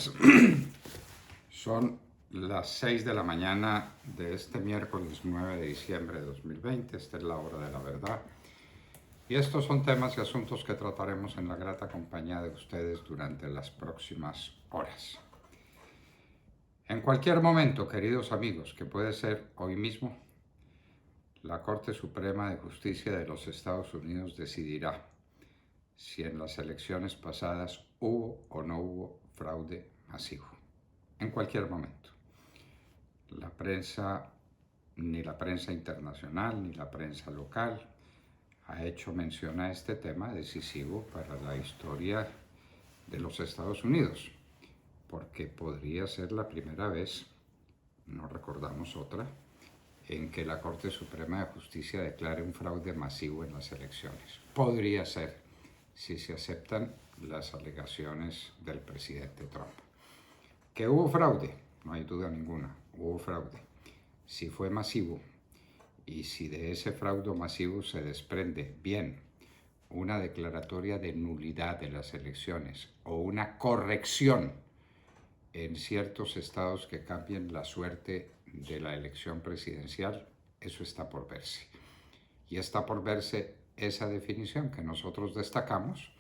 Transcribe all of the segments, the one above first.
días. Son las 6 de la mañana de este miércoles 9 de diciembre de 2020. Esta es la hora de la verdad. Y estos son temas y asuntos que trataremos en la grata compañía de ustedes durante las próximas horas. En cualquier momento, queridos amigos, que puede ser hoy mismo, la Corte Suprema de Justicia de los Estados Unidos decidirá si en las elecciones pasadas hubo o no hubo fraude masivo. En cualquier momento. La prensa, ni la prensa internacional, ni la prensa local, ha hecho mención a este tema decisivo para la historia de los Estados Unidos, porque podría ser la primera vez, no recordamos otra, en que la Corte Suprema de Justicia declare un fraude masivo en las elecciones. Podría ser, si se aceptan las alegaciones del presidente Trump. ¿Que hubo fraude? No hay duda ninguna, hubo fraude. Si fue masivo y si de ese fraude masivo se desprende, bien, una declaratoria de nulidad de las elecciones o una corrección en ciertos estados que cambien la suerte de la elección presidencial, eso está por verse. Y está por verse esa definición que nosotros destacamos,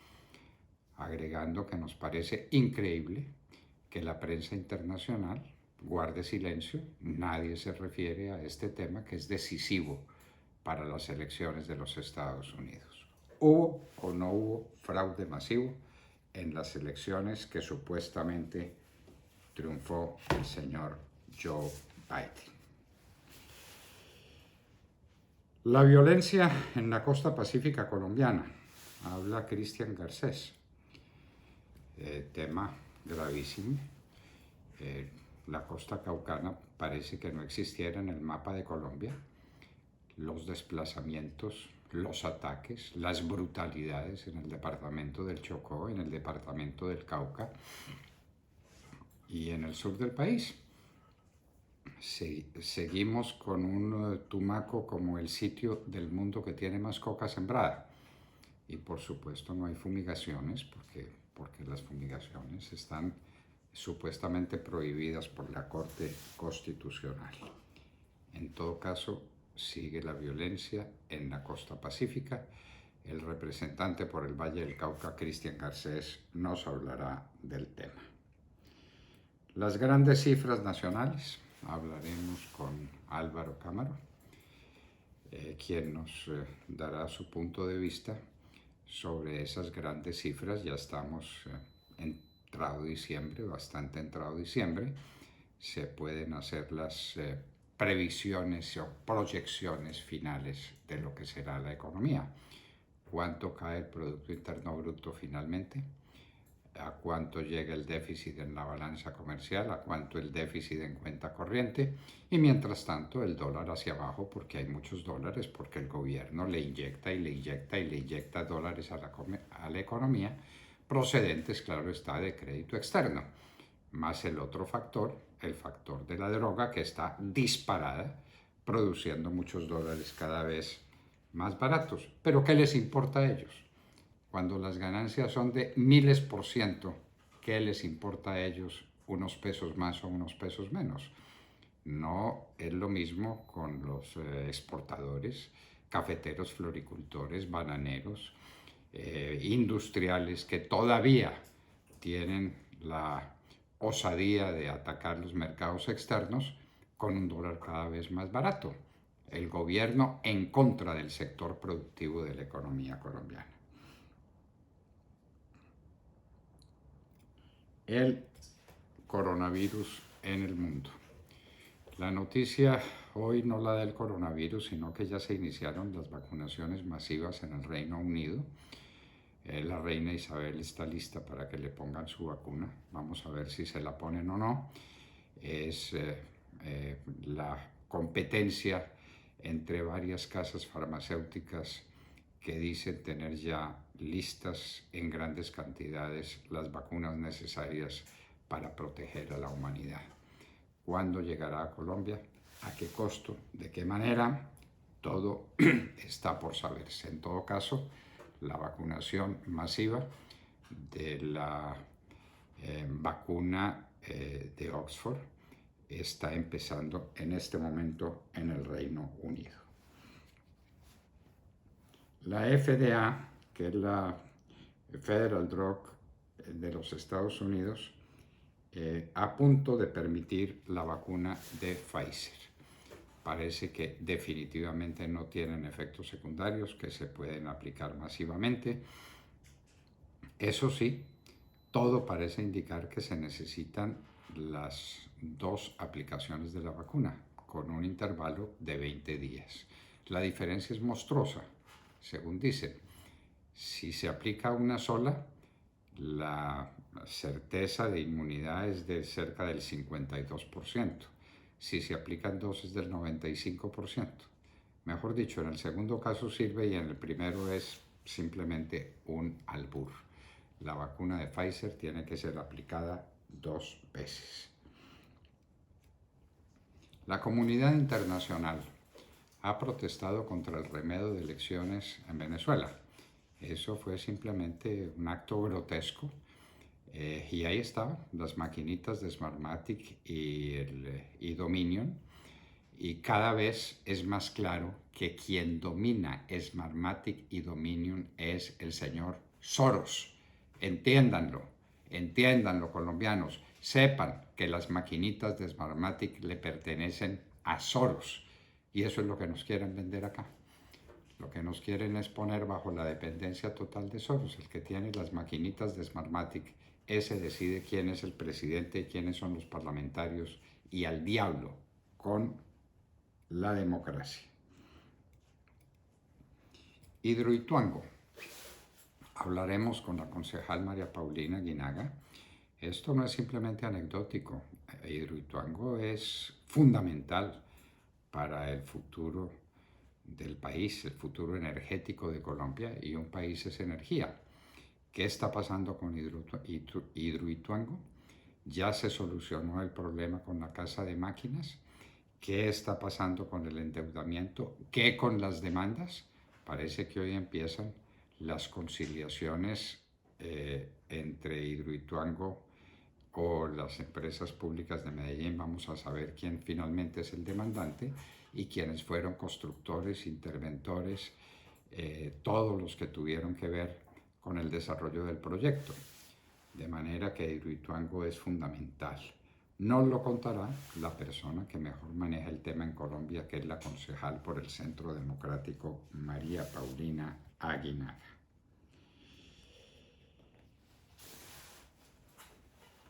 agregando que nos parece increíble que la prensa internacional guarde silencio, nadie se refiere a este tema que es decisivo para las elecciones de los Estados Unidos. ¿Hubo o no hubo fraude masivo en las elecciones que supuestamente triunfó el señor Joe Biden? La violencia en la costa pacífica colombiana, habla Cristian Garcés, tema gravísimo. La costa caucana parece que no existiera en el mapa de Colombia. Los desplazamientos, los ataques, las brutalidades en el departamento del Chocó, en el departamento del Cauca y en el sur del país. Seguimos con un Tumaco como el sitio del mundo que tiene más coca sembrada. Y por supuesto no hay fumigaciones porque las fumigaciones están supuestamente prohibidas por la Corte Constitucional. En todo caso, sigue la violencia en la costa pacífica. El representante por el Valle del Cauca, Cristian Garcés, nos hablará del tema. Las grandes cifras nacionales, hablaremos con Álvaro Cámara, quien nos dará su punto de vista sobre esas grandes cifras. Ya estamos entrado diciembre, bastante entrado diciembre, se pueden hacer las previsiones o proyecciones finales de lo que será la economía. ¿Cuánto cae el Producto Interno Bruto finalmente? ¿A cuánto llega el déficit en la balanza comercial? ¿A cuánto el déficit en cuenta corriente? Y mientras tanto el dólar hacia abajo, porque hay muchos dólares, porque el gobierno le inyecta y le inyecta y le inyecta dólares a la economía, procedentes, claro está, de crédito externo. Más el otro factor, el factor de la droga, que está disparada, produciendo muchos dólares cada vez más baratos. ¿Pero qué les importa a ellos? Cuando las ganancias son de miles %, ¿qué les importa a ellos unos pesos más o unos pesos menos? No es lo mismo con los exportadores, cafeteros, floricultores, bananeros, industriales que todavía tienen la osadía de atacar los mercados externos con un dólar cada vez más barato. El gobierno en contra del sector productivo de la economía colombiana. El coronavirus en el mundo. La noticia hoy no la del coronavirus, sino que ya se iniciaron las vacunaciones masivas en el Reino Unido. La reina Isabel está lista para que le pongan su vacuna. Vamos a ver si se la ponen o no. Es la competencia entre varias casas farmacéuticas que dicen tener ya listas en grandes cantidades las vacunas necesarias para proteger a la humanidad. ¿Cuándo llegará a Colombia? ¿A qué costo? ¿De qué manera? Todo está por saberse. En todo caso, la vacunación masiva de la vacuna de Oxford está empezando en este momento en el Reino Unido. La FDA, que es la Federal Drug de los Estados Unidos, a punto de permitir la vacuna de Pfizer. Parece que definitivamente no tienen efectos secundarios que se pueden aplicar masivamente. Eso sí, todo parece indicar que se necesitan las 2 aplicaciones de la vacuna con un intervalo de 20 días. La diferencia es monstruosa, según dicen. Si se aplica una sola, la certeza de inmunidad es de cerca del 52%. Si se aplican 2 es del 95%. Mejor dicho, en el segundo caso sirve y en el primero es simplemente un albur. La vacuna de Pfizer tiene que ser aplicada 2 veces. La comunidad internacional ha protestado contra el remedio de elecciones en Venezuela. Eso fue simplemente un acto grotesco. Y ahí estaban las maquinitas de Smartmatic y Dominion. Y cada vez es más claro que quien domina Smartmatic y Dominion es el señor Soros. Entiéndanlo, colombianos. Sepan que las maquinitas de Smartmatic le pertenecen a Soros. Y eso es lo que nos quieren vender acá. Lo que nos quieren es poner bajo la dependencia total de Soros. El que tiene las maquinitas de Smartmatic, ese decide quién es el presidente, quiénes son los parlamentarios, y al diablo con la democracia. Hidroituango. Hablaremos con la concejal María Paulina Guinaga. Esto no es simplemente anecdótico. Hidroituango es fundamental para el futuro del país, el futuro energético de Colombia, y un país es energía. ¿Qué está pasando con Hidroituango? ¿Ya se solucionó el problema con la casa de máquinas? ¿Qué está pasando con el endeudamiento? ¿Qué con las demandas? Parece que hoy empiezan las conciliaciones entre Hidroituango o las empresas públicas de Medellín. Vamos a saber quién finalmente es el demandante y quiénes fueron constructores, interventores, todos los que tuvieron que ver con el desarrollo del proyecto. De manera que Hidroituango es fundamental. Nos lo contará la persona que mejor maneja el tema en Colombia, que es la concejal por el Centro Democrático, María Paulina Aguinaga.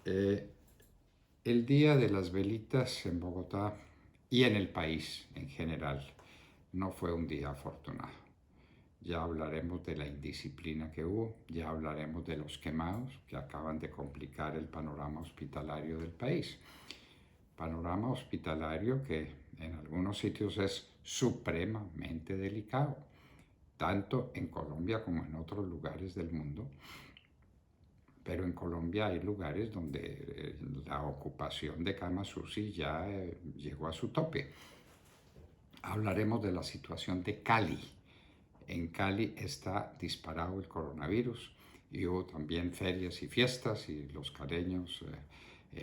El Día de las Velitas en Bogotá y en el país en general no fue un día afortunado. Ya hablaremos de la indisciplina que hubo, ya hablaremos de los quemados que acaban de complicar el panorama hospitalario del país. Panorama hospitalario que en algunos sitios es supremamente delicado, tanto en Colombia como en otros lugares del mundo. Pero en Colombia hay lugares donde la ocupación de camas UCI ya llegó a su tope. Hablaremos de la situación de Cali. En Cali está disparado el coronavirus y hubo también ferias y fiestas y los caleños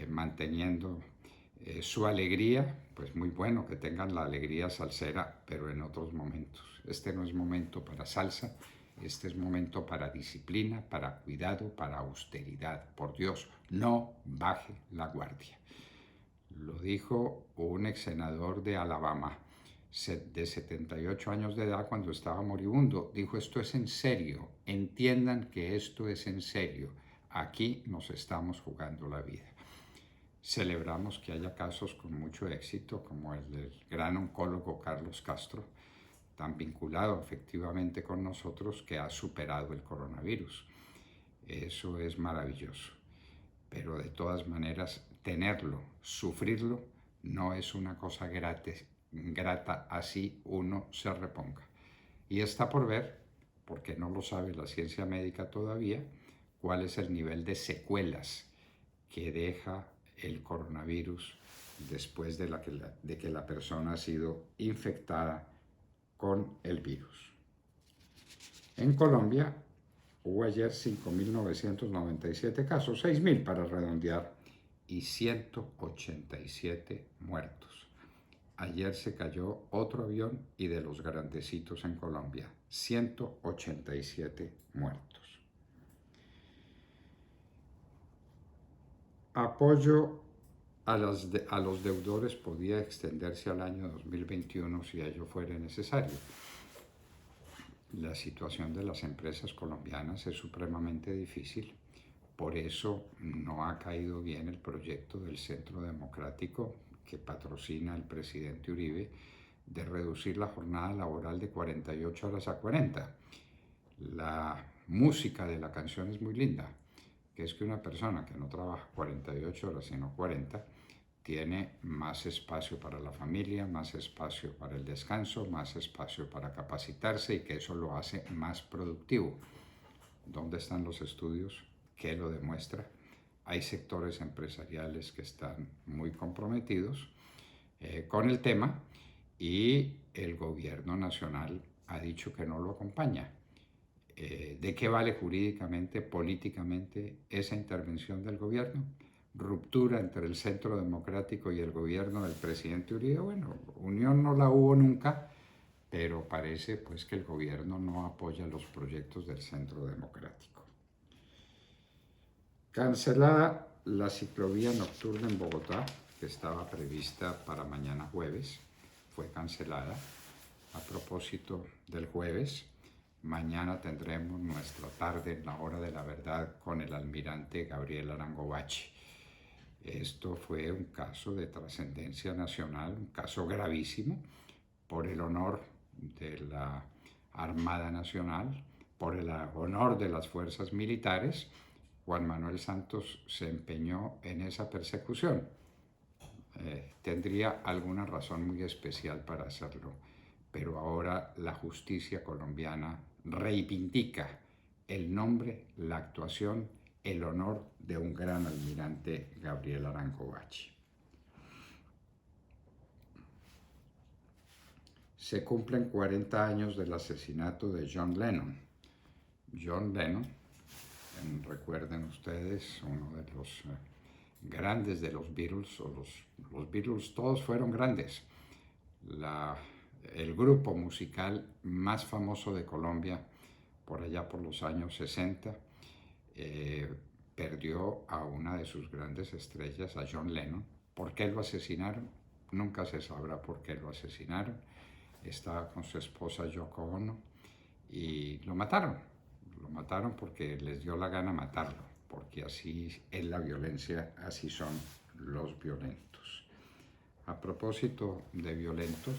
manteniendo su alegría. Pues muy bueno que tengan la alegría salsera, pero en otros momentos. Este no es momento para salsa. Este es momento para disciplina, para cuidado, para austeridad. Por Dios, no baje la guardia. Lo dijo un ex senador de Alabama, de 78 años de edad, cuando estaba moribundo. Dijo: esto es en serio, entiendan que esto es en serio. Aquí nos estamos jugando la vida. Celebramos que haya casos con mucho éxito, como el del gran oncólogo Carlos Castro, tan vinculado efectivamente con nosotros, que ha superado el coronavirus. Eso es maravilloso. Pero de todas maneras, tenerlo, sufrirlo, no es una cosa grata, así uno se reponga. Y está por ver, porque no lo sabe la ciencia médica todavía, cuál es el nivel de secuelas que deja el coronavirus después de que la persona ha sido infectada con el virus. En Colombia Hubo ayer 5.997 casos, 6.000 para redondear, y 187 muertos. Ayer se cayó otro avión y de los grandecitos en Colombia, 187 muertos. Apoyo a los deudores podía extenderse al año 2021 si ello fuera necesario. La situación de las empresas colombianas es supremamente difícil. Por eso no ha caído bien el proyecto del Centro Democrático que patrocina el presidente Uribe de reducir la jornada laboral de 48 horas a 40. La música de la canción es muy linda, que es que una persona que no trabaja 48 horas sino 40 tiene más espacio para la familia, más espacio para el descanso, más espacio para capacitarse y que eso lo hace más productivo. ¿Dónde están los estudios que lo demuestra? Hay sectores empresariales que están muy comprometidos con el tema y el gobierno nacional ha dicho que no lo acompaña. ¿De qué vale jurídicamente, políticamente esa intervención del gobierno? Ruptura entre el Centro Democrático y el gobierno del presidente Uribe. Bueno, unión no la hubo nunca, pero parece pues que el gobierno no apoya los proyectos del Centro Democrático. Cancelada la ciclovía nocturna en Bogotá, que estaba prevista para mañana jueves, fue cancelada. A propósito del jueves, mañana tendremos nuestra tarde en la hora de la verdad con el almirante Gabriel Arango Bachi. Esto fue un caso de trascendencia nacional, un caso gravísimo, por el honor de la Armada Nacional, por el honor de las fuerzas militares. Juan Manuel Santos se empeñó en esa persecución. Tendría alguna razón muy especial para hacerlo, pero ahora la justicia colombiana reivindica el nombre, la actuación, el honor de un gran almirante, Gabriel Arango Bachi. Se cumplen 40 años del asesinato de John Lennon. John Lennon, recuerden ustedes, uno de los grandes de los Beatles, o los Beatles todos fueron grandes. El grupo musical más famoso de Colombia, por allá por los años 60, perdió a una de sus grandes estrellas, a John Lennon. ¿Por qué lo asesinaron? Nunca se sabrá por qué lo asesinaron. Estaba con su esposa Yoko Ono y lo mataron. Lo mataron porque les dio la gana matarlo, porque así es la violencia, así son los violentos. A propósito de violentos,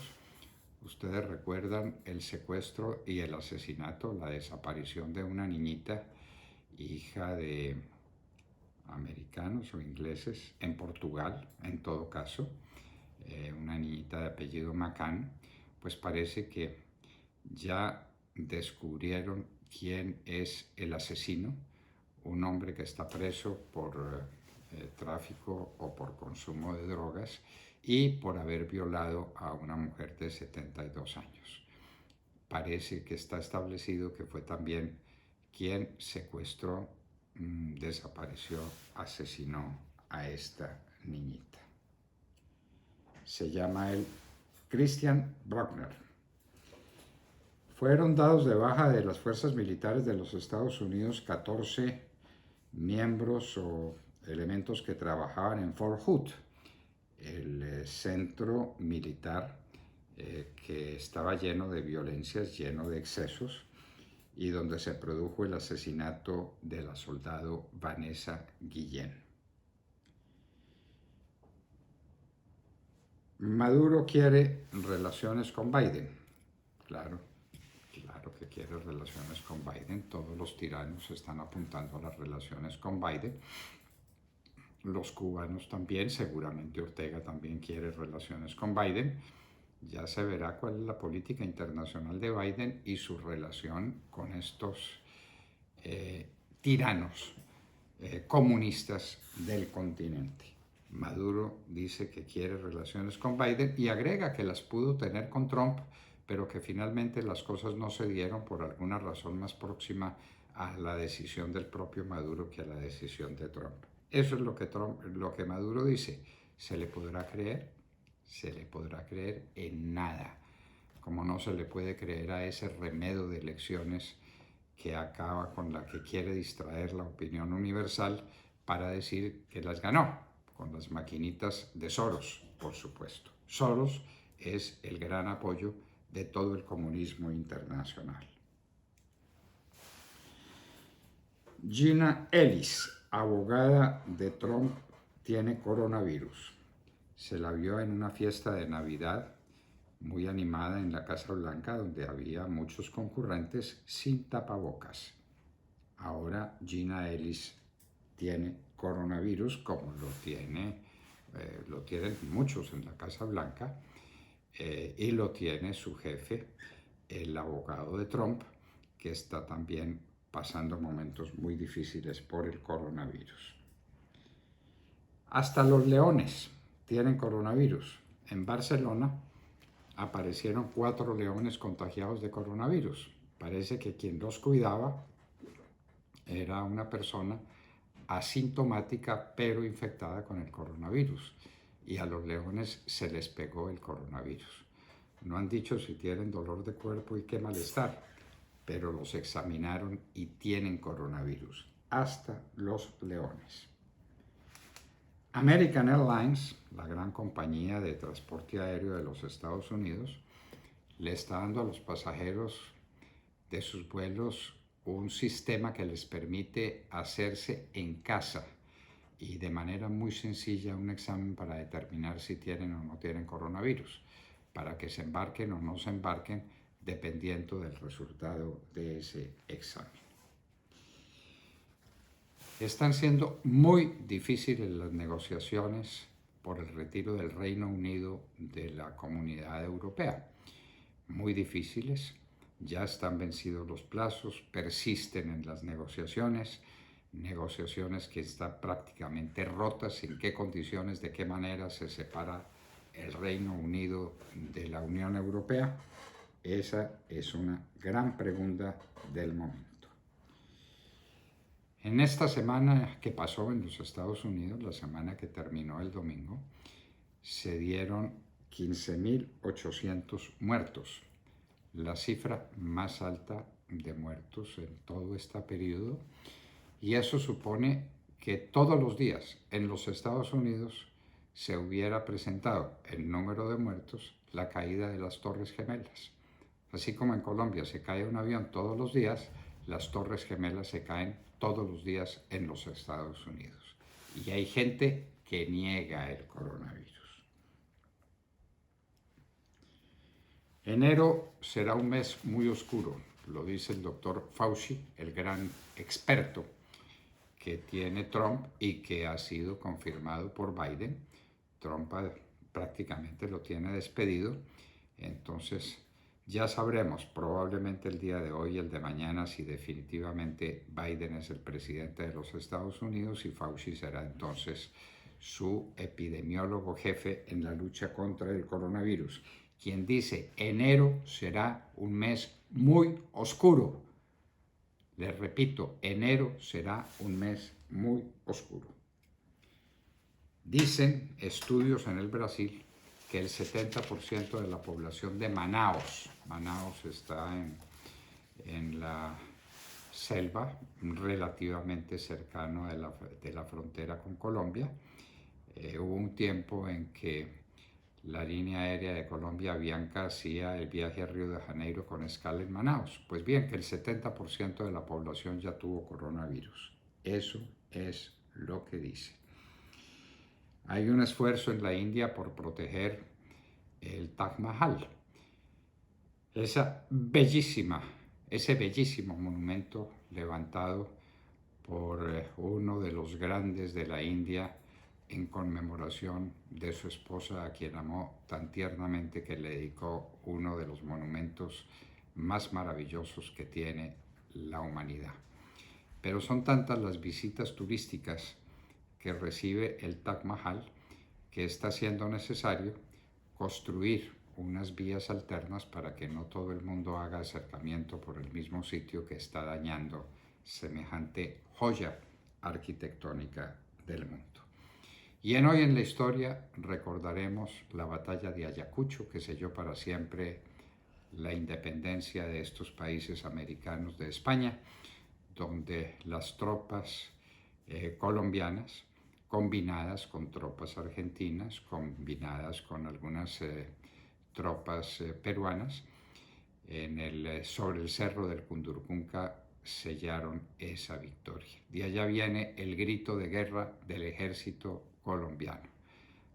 ustedes recuerdan el secuestro y el asesinato, la desaparición de una niñita, hija de americanos o ingleses, en Portugal, en todo caso, una niñita de apellido McCann. Pues parece que ya descubrieron quién es el asesino, un hombre que está preso por tráfico o por consumo de drogas y por haber violado a una mujer de 72 años. Parece que está establecido que fue también quien secuestró, desapareció, asesinó a esta niñita. Se llama él Christian Bruckner. Fueron dados de baja de las fuerzas militares de los Estados Unidos 14 miembros o elementos que trabajaban en Fort Hood, el centro militar que estaba lleno de violencias, lleno de excesos, y donde se produjo el asesinato de la soldado Vanessa Guillén. Maduro quiere relaciones con Biden. Claro que quiere relaciones con Biden. Todos los tiranos están apuntando a las relaciones con Biden. Los cubanos también, seguramente Ortega también quiere relaciones con Biden. Ya se verá cuál es la política internacional de Biden y su relación con estos tiranos comunistas del continente. Maduro dice que quiere relaciones con Biden y agrega que las pudo tener con Trump, pero que finalmente las cosas no se dieron por alguna razón más próxima a la decisión del propio Maduro que a la decisión de Trump. Eso es lo que Maduro dice. ¿Se le podrá creer? Se le podrá creer en nada. Como no se le puede creer a ese remedio de elecciones que acaba con la que quiere distraer la opinión universal para decir que las ganó, con las maquinitas de Soros, por supuesto. Soros es el gran apoyo de todo el comunismo internacional. Jenna Ellis, abogada de Trump, tiene coronavirus. Se la vio en una fiesta de Navidad muy animada en la Casa Blanca, donde había muchos concurrentes sin tapabocas. Ahora Jenna Ellis tiene coronavirus, como lo tienen muchos en la Casa Blanca, y lo tiene su jefe, el abogado de Trump, que está también pasando momentos muy difíciles por el coronavirus. Hasta los leones tienen coronavirus. En Barcelona aparecieron 4 leones contagiados de coronavirus. Parece que quien los cuidaba era una persona asintomática pero infectada con el coronavirus, y a los leones se les pegó el coronavirus. No han dicho si tienen dolor de cuerpo y qué malestar, pero los examinaron y tienen coronavirus, hasta los leones. American Airlines, la gran compañía de transporte aéreo de los Estados Unidos, le está dando a los pasajeros de sus vuelos un sistema que les permite hacerse en casa y de manera muy sencilla un examen para determinar si tienen o no tienen coronavirus, para que se embarquen o no se embarquen dependiendo del resultado de ese examen. Están siendo muy difíciles las negociaciones por el retiro del Reino Unido de la Comunidad Europea. Muy difíciles, ya están vencidos los plazos, persisten en las negociaciones que están prácticamente rotas, en qué condiciones, de qué manera se separa el Reino Unido de la Unión Europea. Esa es una gran pregunta del momento. En esta semana que pasó en los Estados Unidos, la semana que terminó el domingo, se dieron 15.800 muertos, la cifra más alta de muertos en todo este periodo, y eso supone que todos los días en los Estados Unidos se hubiera presentado el número de muertos, la caída de las Torres Gemelas. Así como en Colombia se cae un avión todos los días, las Torres Gemelas se caen todos los días en los Estados Unidos. Y hay gente que niega el coronavirus. Enero será un mes muy oscuro, lo dice el doctor Fauci, el gran experto que tiene Trump y que ha sido confirmado por Biden. Trump prácticamente lo tiene despedido, entonces ya sabremos probablemente el día de hoy y el de mañana si definitivamente Biden es el presidente de los Estados Unidos y Fauci será entonces su epidemiólogo jefe en la lucha contra el coronavirus, quien dice enero será un mes muy oscuro. Les repito, enero será un mes muy oscuro. Dicen estudios en el Brasil que el 70% de la población de Manaos está en la selva, relativamente cercano de la frontera con Colombia. Hubo un tiempo en que la línea aérea de Colombia, Avianca, hacía el viaje a Río de Janeiro con escala en Manaos. Pues bien, que el 70% de la población ya tuvo coronavirus. Eso es lo que dice. Hay un esfuerzo en la India por proteger el Taj Mahal, ese bellísimo monumento levantado por uno de los grandes de la India en conmemoración de su esposa, a quien amó tan tiernamente que le dedicó uno de los monumentos más maravillosos que tiene la humanidad. Pero son tantas las visitas turísticas que recibe el Taj Mahal que está siendo necesario construir unas vías alternas para que no todo el mundo haga acercamiento por el mismo sitio que está dañando semejante joya arquitectónica del mundo. Y en Hoy en la Historia recordaremos la batalla de Ayacucho, que selló para siempre la independencia de estos países americanos de España, donde las tropas colombianas, combinadas con tropas argentinas, combinadas con algunas tropas peruanas, sobre el cerro del Cundurcunca sellaron esa victoria. De allá viene el grito de guerra del ejército colombiano.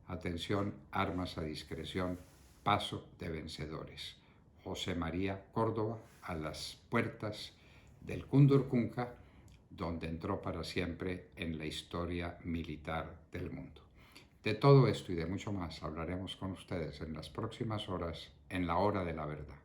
Atención, armas a discreción, paso de vencedores. José María Córdoba a las puertas del Cundurcunca, donde entró para siempre en la historia militar del mundo. De todo esto y de mucho más hablaremos con ustedes en las próximas horas en la Hora de la Verdad.